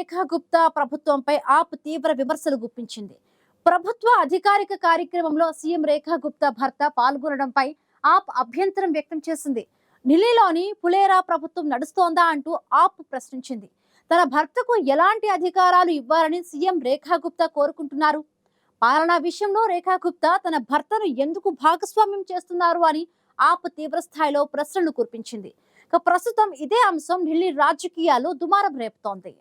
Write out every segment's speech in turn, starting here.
రేఖా గుప్తా ప్రభుత్వంపై ఆప్ తీవ్ర విమర్శలు గుప్పించింది. ప్రభుత్వ అధికారిక కార్యక్రమంలో సీఎం రేఖా గుప్తా భర్త పాల్గొనడంపై ఆప్ అభ్యంతరం వ్యక్తం చేసింది. ఢిల్లీలోని పులేరా ప్రభుత్వం నడుస్తోందా అంటూ ఆప్ ప్రశ్నించింది. తన భర్తకు ఎలాంటి అధికారాలు ఇవ్వాలని సీఎం రేఖా గుప్తా కోరుకుంటున్నారు? పాలనా విషయంలో రేఖా గుప్తా తన భర్తను ఎందుకు భాగస్వామ్యం చేస్తున్నారు అని ఆప్ తీవ్ర స్థాయిలో ప్రశ్నలు కురిపించింది. ప్రస్తుతం ఇదే అంశం ఢిల్లీ రాజకీయాల్లో దుమారం రేపుతోంది.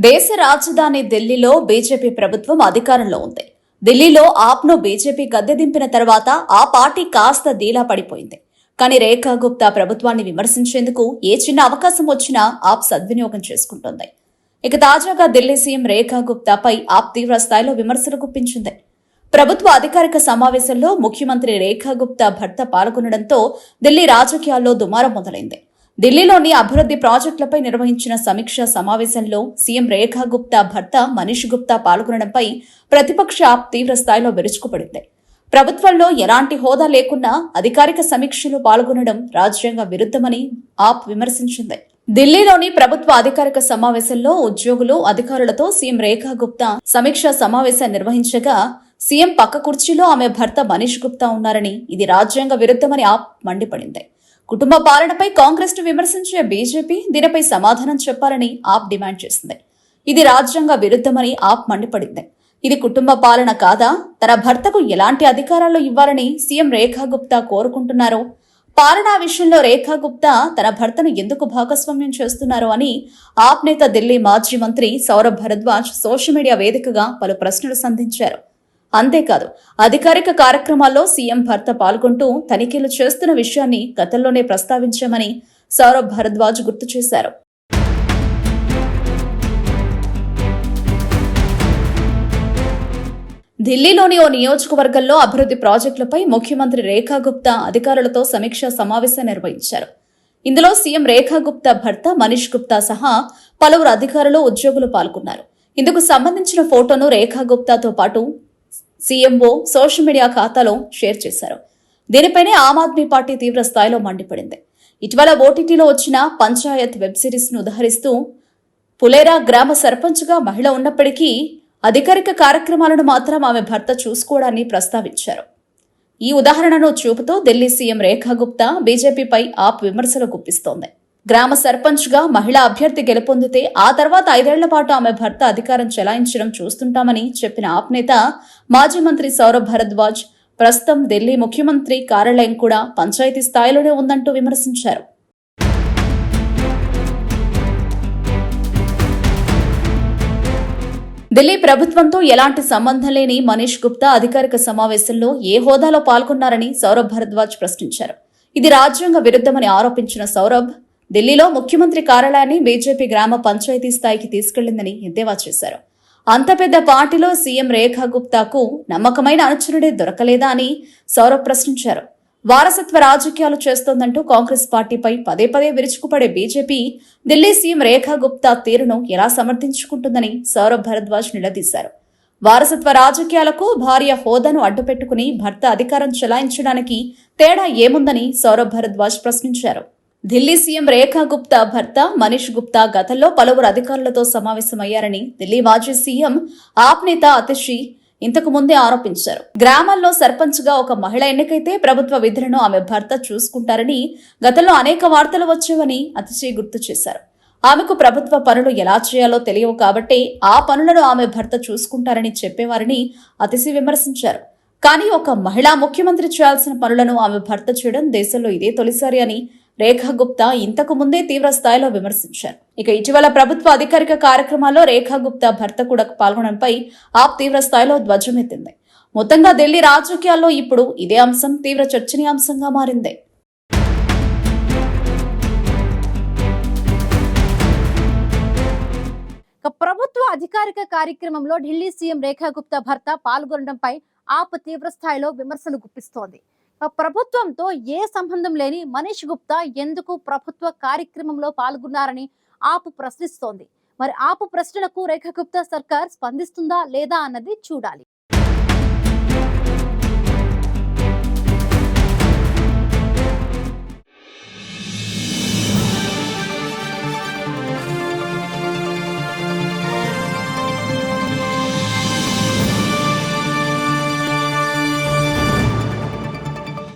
దేశ రాజధాని ఢిల్లీలో బీజేపీ ప్రభుత్వం అధికారంలో ఉంది. ఢిల్లీలో ఆప్ను బీజేపీ గద్దె దింపిన తర్వాత ఆ పార్టీ కాస్త డీలా పడిపోయింది. కానీ రేఖా గుప్తా ప్రభుత్వాన్ని విమర్శించేందుకు ఏ చిన్న అవకాశం వచ్చినా ఆప్ సద్వినియోగం చేసుకుంటోంది. ఇక తాజాగా ఢిల్లీ సీఎం రేఖా గుప్తాపై ఆప్ తీవ్ర స్థాయిలో విమర్శలు గుప్పించింది. ప్రభుత్వ అధికారిక సమావేశంలో ముఖ్యమంత్రి రేఖా గుప్తా భర్త పాల్గొనడంతో ఢిల్లీ రాజకీయాల్లో దుమారం మొదలైంది. ఢిల్లీలోని అభివృద్ధి ప్రాజెక్టులపై నిర్వహించిన సమీక్షా సమావేశంలో సీఎం రేఖా గుప్తా భర్త మనీష్ గుప్తా పాల్గొనడంపై ప్రతిపక్ష ఆప్ తీవ్ర స్థాయిలో విరుచుకుపడింది. ప్రభుత్వంలో ఎలాంటి హోదా లేకున్నా అధికారిక సమీక్షలో పాల్గొనడం రాజ్యాంగ విరుద్ధమని ఆప్ విమర్శించింది. ఢిల్లీలోని ప్రభుత్వ అధికారిక సమావేశంలో ఉద్యోగులు అధికారులతో సీఎం రేఖా గుప్తా సమీక్షా సమావేశం నిర్వహించగా సీఎం పక్క కుర్చీలో ఆమె భర్త మనీష్ గుప్తా ఉన్నారని, ఇది రాజ్యాంగ విరుద్ధమని ఆప్ మండిపడింది. కుటుంబ పాలనపై కాంగ్రెస్ ను విమర్శించే బీజేపీ దీనిపై సమాధానం చెప్పాలని ఆప్ డిమాండ్ చేసింది. ఇది రాజ్యాంగ విరుద్ధమని ఆప్ మండిపడింది. ఇది కుటుంబ పాలన కాదా? తన భర్తకు ఎలాంటి అధికారాలు ఇవ్వాలని సీఎం రేఖా గుప్తా కోరుకుంటున్నారో, పాలనా విషయంలో రేఖా గుప్తా తన భర్తను ఎందుకు భాగస్వామ్యం చేస్తున్నారో అని ఆప్ నేత ఢిల్లీ మాజీ మంత్రి సౌరభ్ భరద్వాజ్ సోషల్ మీడియా వేదికగా పలు ప్రశ్నలు సంధించారు. అంతేకాదు, అధికారిక కార్యక్రమాల్లో సీఎం భర్త పాల్గొంటూ తనిఖీలు చేస్తున్న విషయాన్ని గతంలోనే ప్రస్తావించామని సౌరభ్ భరద్వాజ్ గుర్తు చేశారు. ఢిల్లీలోని ఓ నియోజకవర్గంలో అభివృద్ధి ప్రాజెక్టులపై ముఖ్యమంత్రి రేఖా గుప్తా అధికారులతో సమీక్షా సమావేశం నిర్వహించారు. ఇందులో సీఎం రేఖా గుప్తా భర్త మనీష్ గుప్తా సహా పలువురు అధికారులు, ఉద్యోగులు పాల్గొన్నారు. ఇందుకు సంబంధించిన ఫోటోను రేఖా గుప్తాతో పాటు సీఎంఓ సోషల్ మీడియా ఖాతాలో షేర్ చేశారు. దీనిపైనే ఆమ్ ఆద్మీ పార్టీ తీవ్ర స్థాయిలో మండిపడింది. ఇటీవల ఓటీటీలో వచ్చిన పంచాయత్ వెబ్ సిరీస్ ను ఉదహరిస్తూ పులేరా గ్రామ సర్పంచ్గా మహిళ ఉన్నప్పటికీ అధికారిక కార్యక్రమాలను మాత్రం ఆమె భర్త చూసుకోవడాన్ని ప్రస్తావించారు. ఈ ఉదాహరణను చూపుతూ ఢిల్లీ సీఎం రేఖా గుప్తా బీజేపీపై ఆప్ విమర్శలు గుప్పిస్తోంది. గ్రామ సర్పంచ్గా మహిళా అభ్యర్థి గెలుపొందితే ఆ తర్వాత 5 ఏళ్ల పాటు ఆమె భర్త అధికారం చెలాయించడం చూస్తుంటామని చెప్పిన ఆప్ నేత మాజీ మంత్రి సౌరభ్ భరద్వాజ్ ప్రస్తుతం ఢిల్లీ ముఖ్యమంత్రి కార్యాలయం కూడా పంచాయతీ స్థాయిలోనే ఉందంటూ విమర్శించారు. ఢిల్లీ ప్రభుత్వంతో ఎలాంటి సంబంధం లేని మనీష్ గుప్తా అధికారిక సమావేశంలో ఏ హోదాలో పాల్గొన్నారని సౌరభ్ భరద్వాజ్ ప్రశ్నించారు. ఇది రాజ్యాంగ విరుద్ధమని ఆరోపించిన సౌరభ్ ఢిల్లీలో ముఖ్యమంత్రి కార్యాలయాన్ని బీజేపీ గ్రామ పంచాయతీ స్థాయికి తీసుకెళ్లిందని ఎద్దేవా చేశారు. అంత పెద్ద పార్టీలో సీఎం రేఖా గుప్తాకు నమ్మకమైన అనుచరుడే దొరకలేదా అని సౌరభ్ ప్రశ్నించారు. వారసత్వ రాజకీయాలు చేస్తోందంటూ కాంగ్రెస్ పార్టీపై పదే పదే విరుచుకుపడే బీజేపీ ఢిల్లీ సీఎం రేఖా గుప్తా తీరును ఎలా సమర్థించుకుంటుందని సౌరభ్ భరద్వాజ్ నిలదీశారు. వారసత్వ రాజకీయాలకు భార్య హోదాను అడ్డుపెట్టుకుని భర్త అధికారం చెలాయించడానికి తేడా ఏముందని సౌరభ్ భరద్వాజ్ ప్రశ్నించారు. ఢిల్లీ సీఎం రేఖా గుప్తా భర్త మనీష్ గుప్తా గతంలో పలువురు అధికారులతో సమావేశమయ్యారని ఢిల్లీ మాజీ సీఎం ఆప్ నేత అతిషి ఇంతకు ముందే ఆరోపించారు. గ్రామాల్లో సర్పంచ్ గా ఒక మహిళ ఎన్నికైతే ప్రభుత్వ విధులను ఆమె భర్త చూసుకుంటారని గతంలో అనేక వార్తలు వచ్చేవని అతిషి గుర్తు చేశారు. ఆమెకు ప్రభుత్వ పనులు ఎలా చేయాలో తెలియవు కాబట్టి ఆ పనులను ఆమె భర్త చూసుకుంటారని చెప్పేవారని అతిషి విమర్శించారు. కానీ ఒక మహిళా ముఖ్యమంత్రి చేయాల్సిన పనులను ఆమె భర్త చేయడం దేశంలో ఇదే తొలిసారి అని రేఖా గుప్తా ఇంతకు ముందే తీవ్ర స్థాయిలో విమర్శించారు. ఇక ఇటీవల ప్రభుత్వ అధికారిక కార్యక్రమాల్లో రేఖా గుప్తా భర్త కూడా పాల్గొనడంపై ఆప్ తీవ్ర స్థాయిలో ధ్వజమెత్తింది. మొత్తంగా ఢిల్లీ రాజకీయాల్లో ఇప్పుడు ఇదే అంశం తీవ్ర చర్చనీయాంశంగా మారింది. ప్రభుత్వ అధికారిక కార్యక్రమంలో ఢిల్లీ సీఎం రేఖా గుప్తా భర్త పాల్గొనడంపై ఆప్ తీవ్ర స్థాయిలో విమర్శలు గుప్పిస్తోంది. ప్రభుత్వంతో ఏ సంబంధం లేని మనీష్ గుప్తా ఎందుకు ప్రభుత్వ కార్యక్రమంలో పాల్గొన్నారని ఆప్ ప్రశ్నిస్తోంది. మరి ఆప్ ప్రశ్నలకు రేఖా గుప్తా సర్కార్ స్పందిస్తుందా లేదా అన్నది చూడాలి.